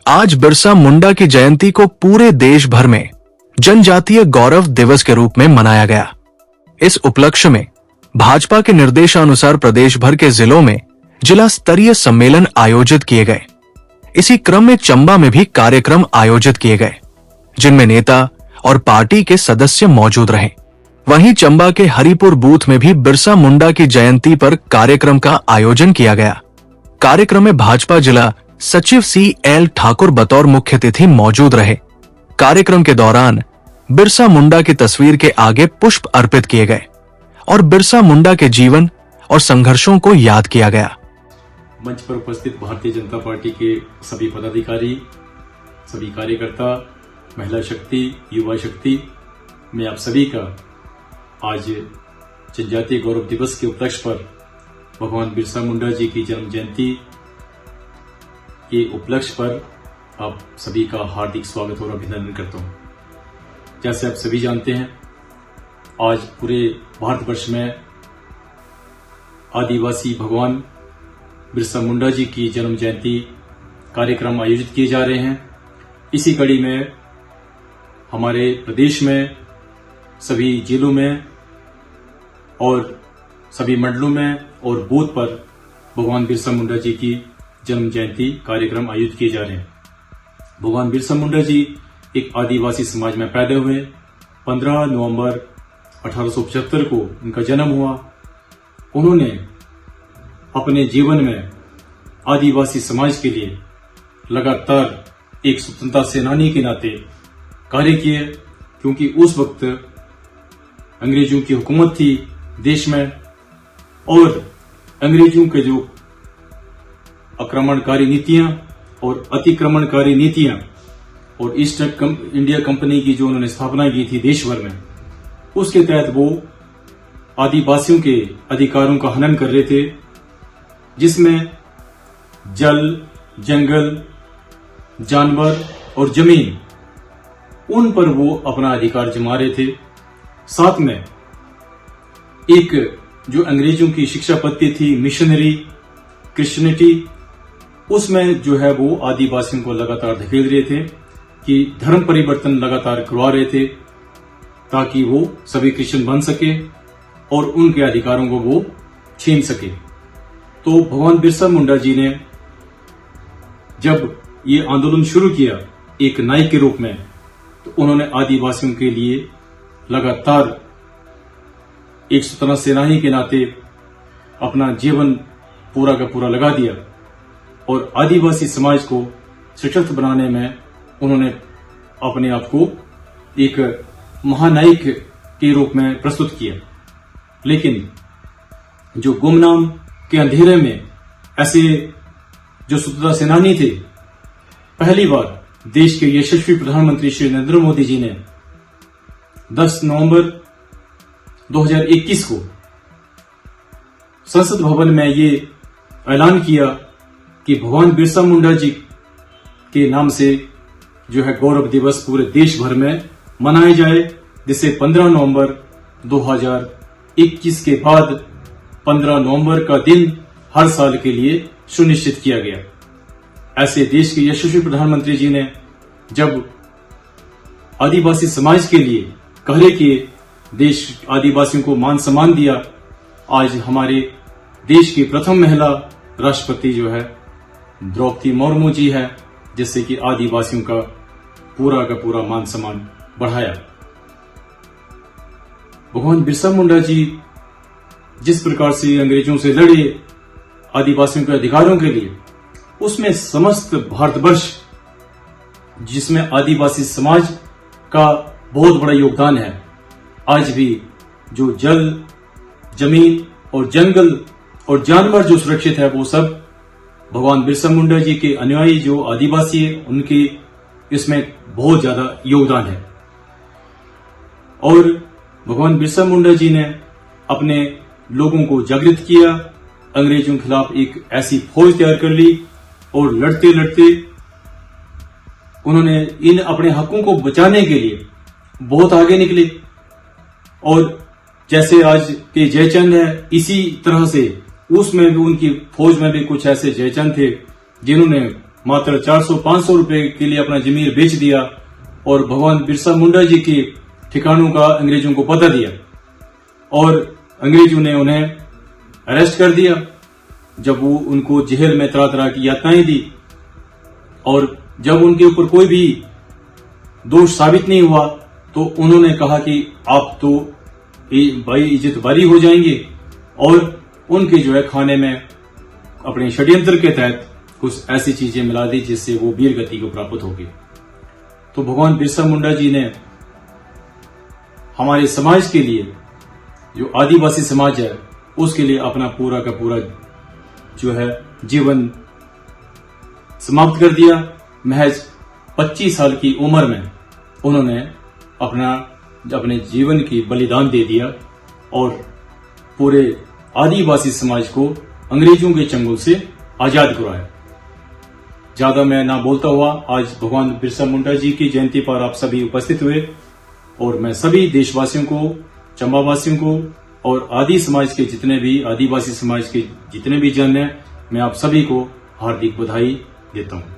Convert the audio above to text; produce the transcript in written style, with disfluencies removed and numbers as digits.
आज बिरसा मुंडा की जयंती को पूरे देश भर में जनजातीय गौरव दिवस के रूप में मनाया गया। इस उपलक्ष्य में भाजपा के निर्देशानुसार प्रदेश भर के जिलों में जिला स्तरीय सम्मेलन आयोजित किए गए। इसी क्रम में चंबा में भी कार्यक्रम आयोजित किए गए, जिनमें नेता और पार्टी के सदस्य मौजूद रहे। वहीं चंबा के हरिपुर बूथ में भी बिरसा मुंडा की जयंती पर कार्यक्रम का आयोजन किया गया। कार्यक्रम में भाजपा जिला सचिव CL ठाकुर बतौर मुख्य अतिथि मौजूद रहे। कार्यक्रम के दौरान बिरसा मुंडा की तस्वीर के आगे पुष्प अर्पित किए गए और बिरसा मुंडा के जीवन और संघर्षों को याद किया गया। मंच पर उपस्थित भारतीय जनता पार्टी के सभी पदाधिकारी, सभी कार्यकर्ता, महिला शक्ति, युवा शक्ति, मैं आप सभी का आज जनजातीय गौरव दिवस के उपलक्ष्य पर भगवान बिरसा मुंडा जी की जन्म जयंती के उपलक्ष्य पर आप सभी का हार्दिक स्वागत और अभिनंदन करता हूं। जैसे आप सभी जानते हैं, आज पूरे भारतवर्ष में आदिवासी भगवान बिरसा मुंडा जी की जन्म जयंती कार्यक्रम आयोजित किए जा रहे हैं। इसी कड़ी में हमारे प्रदेश में सभी जिलों में और सभी मंडलों में और बूथ पर भगवान बिरसा मुंडा जी की जन्म जयंती कार्यक्रम आयोजित किए जा रहे हैं। भगवान बिरसा मुंडा जी एक आदिवासी समाज में पैदा हुए। 15 नवंबर 1875 को उनका जन्म हुआ। उन्होंने अपने जीवन में आदिवासी समाज के लिए लगातार एक स्वतंत्रता सेनानी के नाते कार्य किए, क्योंकि उस वक्त अंग्रेजों की हुकूमत थी देश में और अंग्रेजों के जो आक्रमणकारी नीतियां और अतिक्रमणकारी नीतियां और ईस्ट इंडिया कंपनी की जो उन्होंने स्थापना की थी देश भर में, उसके तहत वो आदिवासियों के अधिकारों का हनन कर रहे थे, जिसमें जल, जंगल, जानवर और जमीन, उन पर वो अपना अधिकार जमा रहे थे। साथ में एक जो अंग्रेजों की शिक्षा पद्धति थी मिशनरी क्रिश्चियनिटी, उसमें जो है वो आदिवासियों को लगातार धकेल रहे थे कि धर्म परिवर्तन लगातार करवा रहे थे ताकि वो सभी क्रिश्चियन बन सके और उनके अधिकारों को वो छीन सके। तो भगवान बिरसा मुंडा जी ने जब ये आंदोलन शुरू किया एक नायक के रूप में, तो उन्होंने आदिवासियों के लिए लगातार एक स्वतंत्रता सेनानी के नाते अपना जीवन पूरा का पूरा लगा दिया और आदिवासी समाज को सशक्त बनाने में उन्होंने अपने आप को एक महानायक के रूप में प्रस्तुत किया। लेकिन जो गुमनाम के अंधेरे में ऐसे जो स्वतंत्रता सेनानी थे, पहली बार देश के यशस्वी प्रधानमंत्री श्री नरेंद्र मोदी जी ने 10 नवंबर 2021 को संसद भवन में ये ऐलान किया कि भगवान बिरसा मुंडा जी के नाम से जो है गौरव दिवस पूरे देश भर में मनाया जाए, जिसे 15 नवंबर 2021 के बाद 15 नवंबर का दिन हर साल के लिए सुनिश्चित किया गया। ऐसे देश के यशस्वी प्रधानमंत्री जी ने जब आदिवासी समाज के लिए कार्य किए, देश आदिवासियों को मान सम्मान दिया, आज हमारे देश की प्रथम महिला राष्ट्रपति जो है द्रौपदी मुर्मू जी है, जिससे कि आदिवासियों का पूरा मान सम्मान बढ़ाया। भगवान बिरसा मुंडा जी जिस प्रकार से अंग्रेजों से लड़े आदिवासियों के अधिकारों के लिए, उसमें समस्त भारतवर्ष, जिसमें आदिवासी समाज का बहुत बड़ा योगदान है। आज भी जो जल, जमीन और जंगल और जानवर जो सुरक्षित है, वो सब भगवान बिरसा मुंडा जी के अनुयायी जो आदिवासी है, उनके इसमें बहुत ज्यादा योगदान है। और भगवान बिरसा मुंडा जी ने अपने लोगों को जागृत किया, अंग्रेजों के खिलाफ एक ऐसी फौज तैयार कर ली और लड़ते लड़ते उन्होंने इन अपने हकों को बचाने के लिए बहुत आगे निकले। और जैसे आज के जयचंद है, इसी तरह से उसमें भी उनकी फौज में भी कुछ ऐसे जयचंद थे जिन्होंने मात्र 400-500 रुपए के लिए अपना जमीन बेच दिया और भगवान बिरसा मुंडा जी के ठिकानों का अंग्रेजों को पता दिया और अंग्रेजों ने उन्हें अरेस्ट कर दिया। जब वो उनको जेल में तरह तरह की यातनाएं दी और जब उनके ऊपर कोई भी दोष साबित नहीं हुआ तो उन्होंने कहा कि आप तो भाई इज्जत बारी हो जाएंगे और उनके जो है खाने में अपने षड्यंत्र के तहत कुछ ऐसी चीजें मिला दी जिससे वो वीर गति को प्राप्त हो गए। तो भगवान बिरसा मुंडा जी ने हमारे समाज के लिए, जो आदिवासी समाज है, उसके लिए अपना पूरा का पूरा जो है जीवन समाप्त कर दिया। महज 25 साल की उम्र में उन्होंने अपने जीवन की बलिदान दे दिया और पूरे आदिवासी समाज को अंग्रेजों के चंगुल से आजाद करवाया। ज्यादा मैं ना बोलता हुआ आज भगवान बिरसा मुंडा जी की जयंती पर आप सभी उपस्थित हुए और मैं सभी देशवासियों को, चंबावासियों को और आदि समाज के जितने भी आदिवासी समाज के जितने भी जन हैं, मैं आप सभी को हार्दिक बधाई देता हूं।